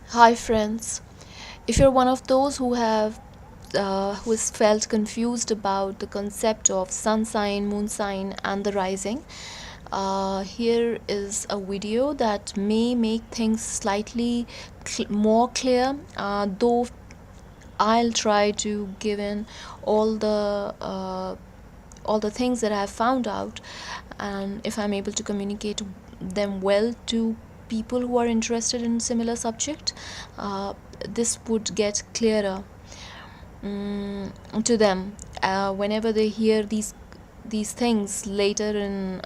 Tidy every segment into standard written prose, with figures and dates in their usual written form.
Hi friends. If you're one of those who has felt confused about the concept of sun sign, moon sign, and the rising, here is a video that may make things slightly more clear. Though I'll try to give in all the uh, all the things that I've found out, and if I'm able to communicate them well to people who are interested in similar subject, this would get clearer to them whenever they hear these things later in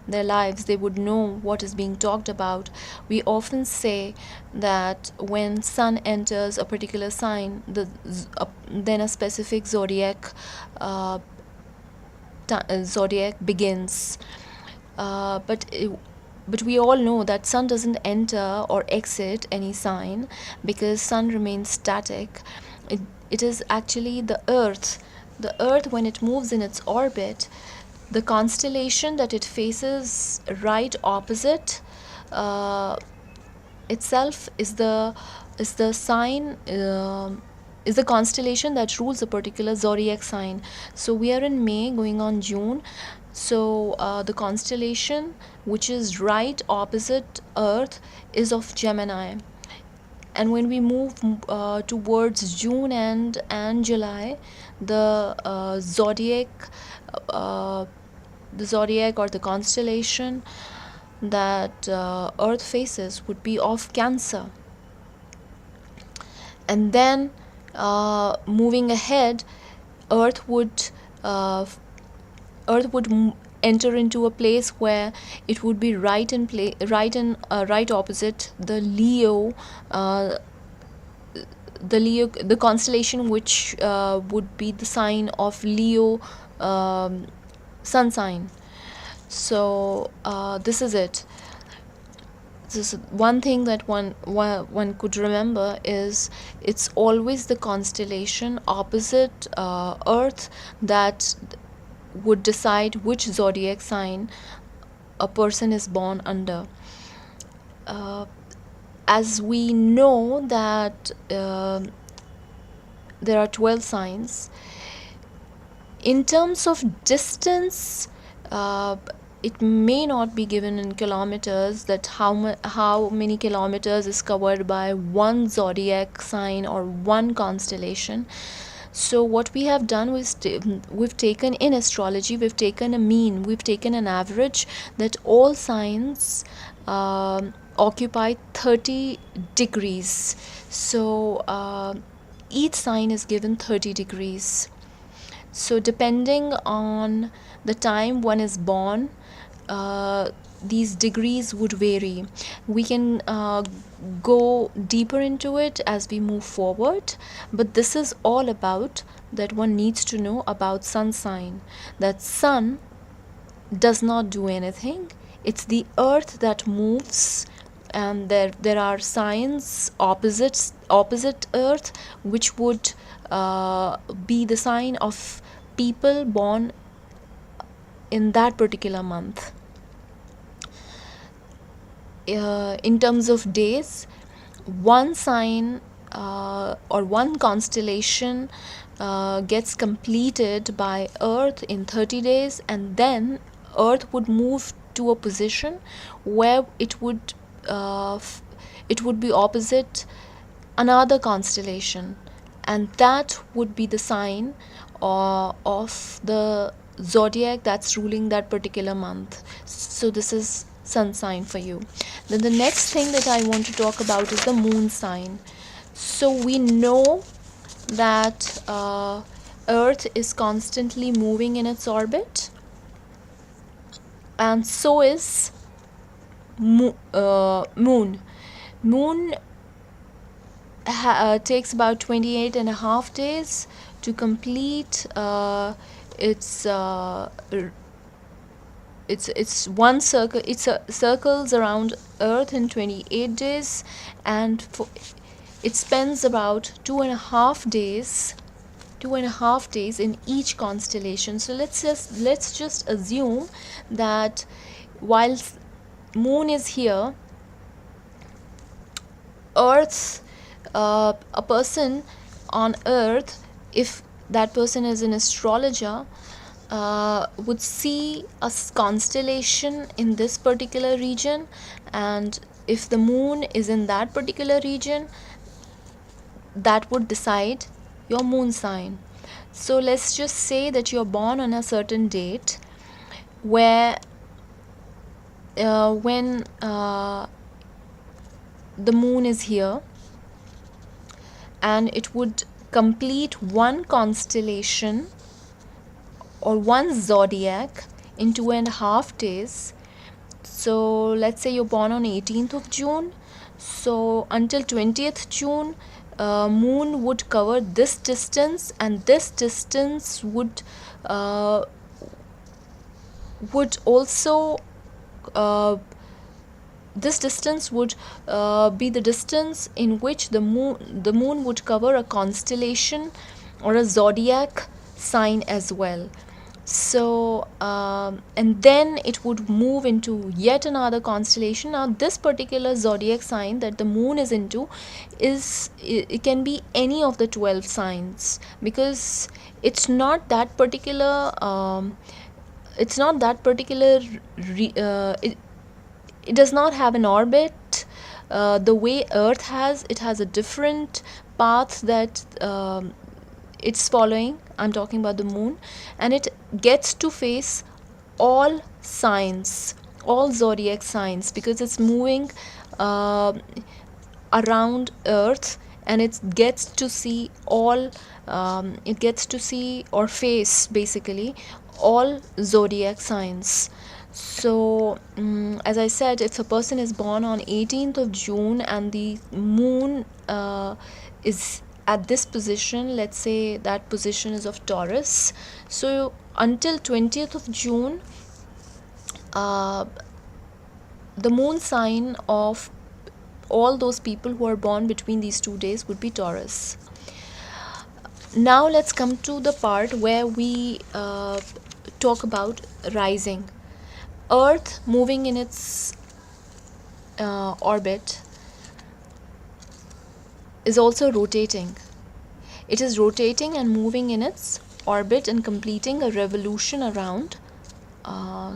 their lives. They would know what is being talked about. We often say that when sun enters a particular sign, then a specific uh, zodiac begins. But we all know that sun doesn't enter or exit any sign, because sun remains static. It is actually the earth when it moves in its orbit, the constellation that it faces right opposite uh, itself is the sign, is the constellation that rules a particular zodiac sign. So we are in May going on June. So the constellation which is right opposite Earth is of Gemini. And when we move towards June and July, the uh, zodiac or the constellation that Earth faces would be of Cancer. And then moving ahead, Earth would uh, Earth would enter into a place where it would be right opposite uh, the constellation which would be the sign of Leo, sun sign. So this is it. This one thing that one could remember is it's always the constellation opposite Earth that would decide which zodiac sign a person is born under. Uh, as we know that there are 12 signs. In terms of distance, uh, it may not be given in kilometers, that how many kilometers is covered by one zodiac sign or one constellation. So what we have done was we've taken in astrology, we've taken a mean, we've taken an average that all signs occupy 30 degrees. So each sign is given 30 degrees. So depending on the time one is born, these degrees would vary. We can go deeper into it as we move forward, but this is all about that one needs to know about sun sign. That sun does not do anything. It's the earth that moves, and there are signs opposite earth, which would be the sign of people born in that particular month. In terms of days, one sign or one constellation gets completed by Earth in 30 days, and then Earth would move to a position where it would be opposite another constellation, and that would be the sign of the zodiac that's ruling that particular month. So this is sun sign for you. Then the next thing that I want to talk about is the moon sign. So we know that Earth is constantly moving in its orbit, and so is moon. Moon takes about 28 and a half days to complete its it's one circle. Circles around Earth in 28 days, and it spends about 2.5 days in each constellation. So let's just assume that while moon is here, Earth, a person on Earth, if that person is an astrologer, would see a constellation in this particular region, and if the moon is in that particular region, that would decide your moon sign. So let's just say that you're born on a certain date where when the moon is here, and it would complete one constellation or one zodiac in 2.5 days. So let's say you're born on 18th of June. So until 20th June, moon would cover this distance, and this distance would also this distance would be the distance in which the moon would cover a constellation or a zodiac sign as well. So and then it would move into yet another constellation. Now this particular zodiac sign that the moon is into it can be any of the 12 signs, because it's not that particular it does not have an orbit the way Earth has. It has a different path that it's following. I'm talking about the moon, and it gets to face all signs, all zodiac signs, because it's moving around Earth, and it gets to see all it gets to see or face basically all zodiac signs. So as I said, if a person is born on 18th of June and the moon is at this position, let's say that position is of Taurus, so until 20th of June, the moon sign of all those people who are born between these 2 days would be Taurus. Now let's come to the part where we talk about rising. Earth moving in its orbit is also rotating. It is rotating and moving in its orbit and completing a revolution around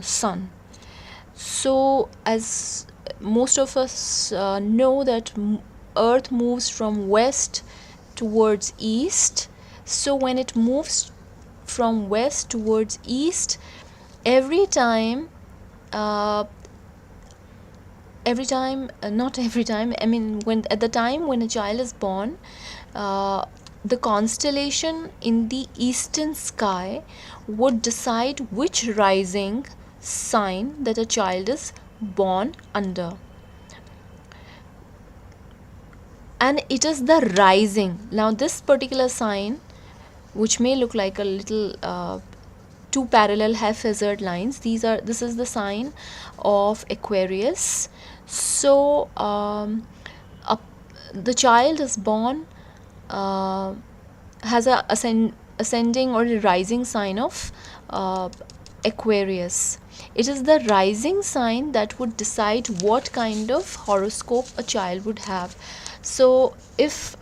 Sun. So as most of us know that Earth moves from west towards east. So when it moves from west towards east, every time not every time, I mean, when at the time when a child is born, the constellation in the eastern sky would decide which rising sign that a child is born under. And it is the rising. Now this particular sign, which may look like a little two parallel haphazard lines, this is the sign of Aquarius. So the child is born has a ascending or a rising sign of Aquarius. It is the rising sign that would decide what kind of horoscope a child would have. So if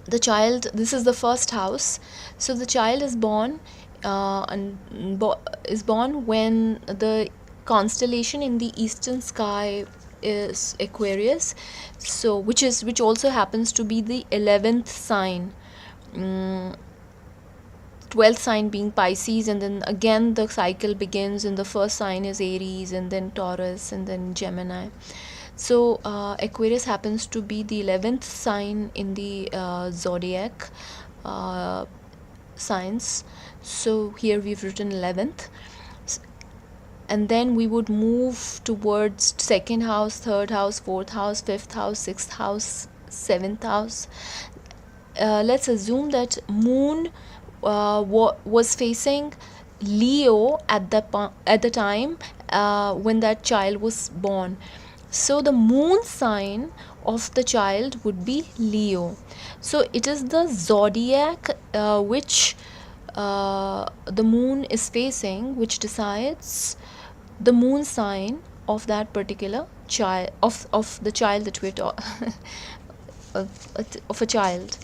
the child, this is the first house, so the child is born is born when the constellation in the eastern sky is Aquarius, so which also happens to be the 11th sign, 12th sign being Pisces, and then again the cycle begins, and the first sign is Aries, and then Taurus, and then Gemini. So Aquarius happens to be the 11th sign in the zodiac signs. So here we've written 11th, and then we would move towards second house, third house, fourth house, fifth house, sixth house, seventh house. Let's assume that moon was facing Leo at the time when that child was born. So the moon sign of the child would be Leo. So it is the zodiac which the moon is facing, which decides the moon sign of that particular child, of the child that we're of a child.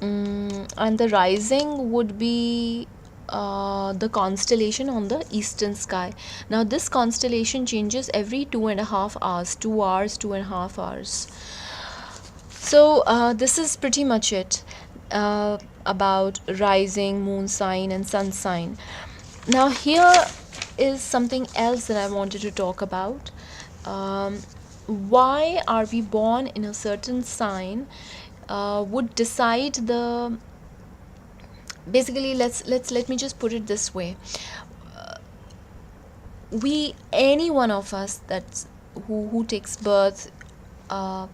And the rising would be the constellation on the eastern sky. Now this constellation changes every 2.5 hours, 2 hours, 2.5 hours. So this is pretty much it about rising, moon sign, and sun sign. Now here is something else that I wanted to talk about. Um, why are we born in a certain sign would decide the, basically, let me just put it this way. We, any one of us that's who takes birth, uh,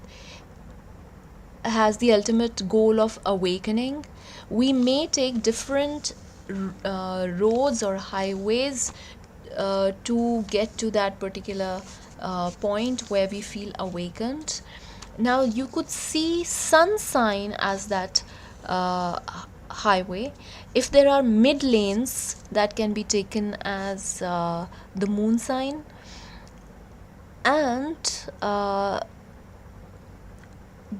has the ultimate goal of awakening. We may take different roads or highways to get to that particular point where we feel awakened. Now you could see sun sign as that highway. If there are mid lanes, that can be taken as the moon sign. And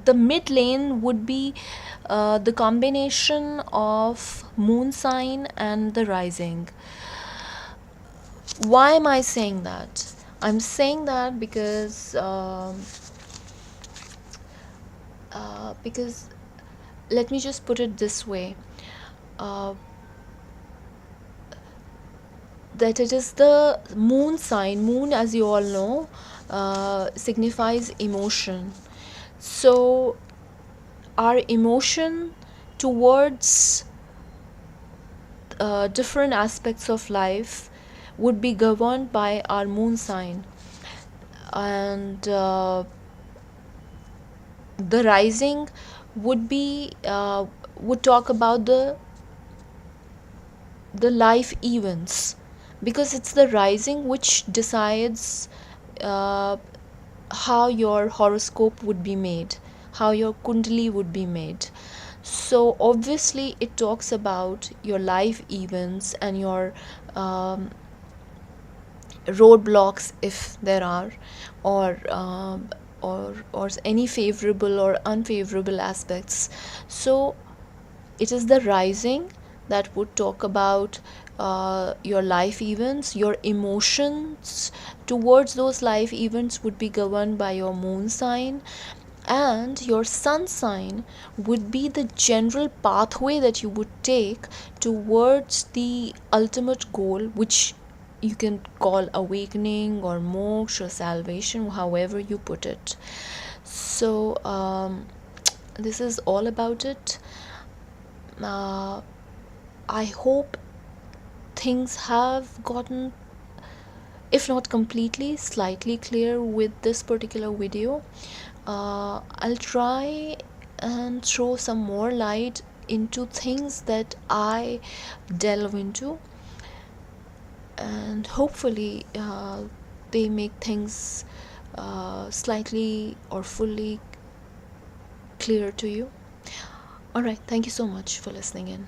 the mid lane would be the combination of moon sign and the rising. Why am I saying that? I'm saying that because let me just put it this way, uh, that it is the moon sign. Moon, as you all know, signifies emotion. So our emotion towards different aspects of life would be governed by our moon sign. And the rising would be would talk about the life events, because it's the rising which decides uh, how your horoscope would be made, how your kundali would be made. So obviously it talks about your life events and your roadblocks, if there are, or or any favorable or unfavorable aspects. So it is the rising that would talk about your life events. Your emotions towards those life events would be governed by your moon sign, and your sun sign would be the general pathway that you would take towards the ultimate goal, which you can call awakening or moksha or salvation, however you put it. So this is all about it. I hope things have gotten, if not completely, slightly clear with this particular video. I'll try and throw some more light into things that I delve into, and hopefully they make things slightly or fully clear to you. Alright, thank you so much for listening in.